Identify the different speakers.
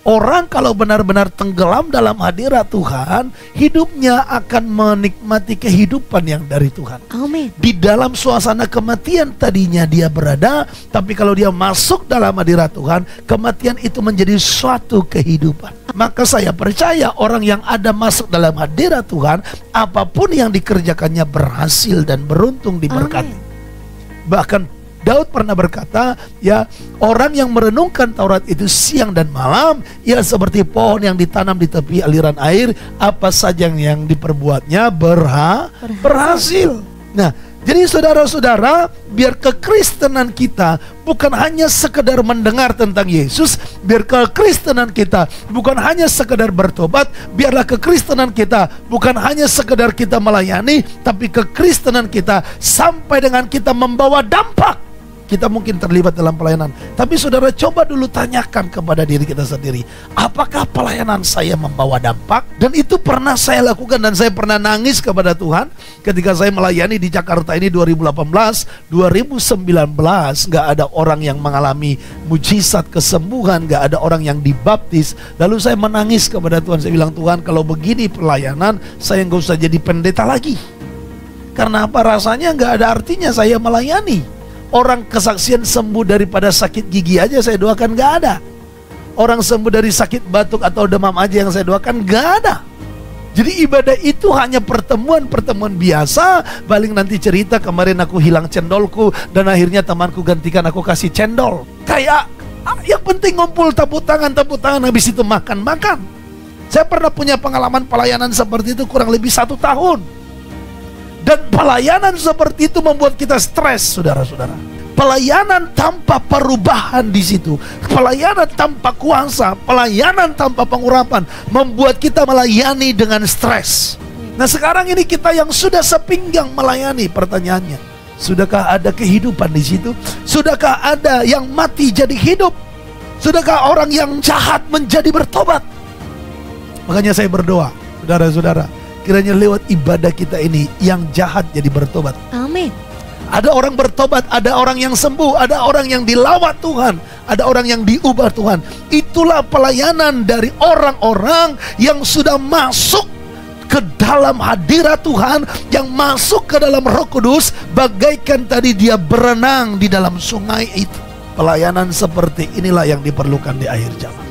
Speaker 1: Orang kalau benar-benar tenggelam dalam hadirat Tuhan, hidupnya akan menikmati kehidupan yang dari Tuhan.
Speaker 2: Amin.
Speaker 1: Di dalam suasana kematian tadinya dia berada, tapi kalau dia masuk dalam hadirat Tuhan, kematian itu menjadi suatu kehidupan. Maka saya percaya orang yang ada masuk dalam hadirat Tuhan, apapun yang dikerjakannya berhasil dan beruntung diberkati.
Speaker 2: Amin.
Speaker 1: Bahkan Daud pernah berkata, ya, orang yang merenungkan Taurat itu siang dan malam, ya seperti pohon yang ditanam di tepi aliran air, apa saja yang diperbuatnya berhasil. Nah, jadi saudara-saudara, biar kekristenan kita bukan hanya sekedar mendengar tentang Yesus, biar kekristenan kita bukan hanya sekedar bertobat, biarlah kekristenan kita bukan hanya sekedar kita melayani, tapi kekristenan kita sampai dengan kita membawa dampak. Kita mungkin terlibat dalam pelayanan, tapi saudara coba dulu tanyakan kepada diri kita sendiri, apakah pelayanan saya membawa dampak? Dan itu pernah saya lakukan, dan saya pernah nangis kepada Tuhan ketika saya melayani di Jakarta ini 2018, 2019 gak ada orang yang mengalami mujizat kesembuhan, gak ada orang yang dibaptis. Lalu saya menangis kepada Tuhan, saya bilang, Tuhan, kalau begini pelayanan, saya gak usah jadi pendeta lagi. Karena apa? Rasanya gak ada artinya saya melayani. Orang kesaksian sembuh daripada sakit gigi aja saya doakan gak ada. Orang sembuh dari sakit batuk atau demam aja yang saya doakan gak ada. Jadi ibadah itu hanya pertemuan-pertemuan biasa. Paling nanti cerita kemarin aku hilang cendolku, dan akhirnya temanku gantikan aku kasih cendol. Kayak yang penting ngumpul tepuk tangan, habis itu makan-makan. Saya pernah punya pengalaman pelayanan seperti itu kurang lebih 1 tahun. Dan pelayanan seperti itu membuat kita stres, saudara-saudara. Pelayanan tanpa perubahan di situ, pelayanan tanpa kuasa, pelayanan tanpa pengurapan, membuat kita melayani dengan stres. Nah, sekarang ini kita yang sudah sepinggang melayani, pertanyaannya, sudahkah ada kehidupan di situ? Sudahkah ada yang mati jadi hidup? Sudahkah orang yang jahat menjadi bertobat? Makanya saya berdoa, saudara-saudara, kiranya lewat ibadah kita ini yang jahat jadi bertobat.
Speaker 2: Amin.
Speaker 1: Ada orang bertobat, ada orang yang sembuh, ada orang yang dilawat Tuhan, ada orang yang diubah Tuhan. Itulah pelayanan dari orang-orang yang sudah masuk ke dalam hadirat Tuhan, yang masuk ke dalam Roh Kudus, bagaikan tadi dia berenang di dalam sungai itu. Pelayanan seperti inilah yang diperlukan di akhir zaman.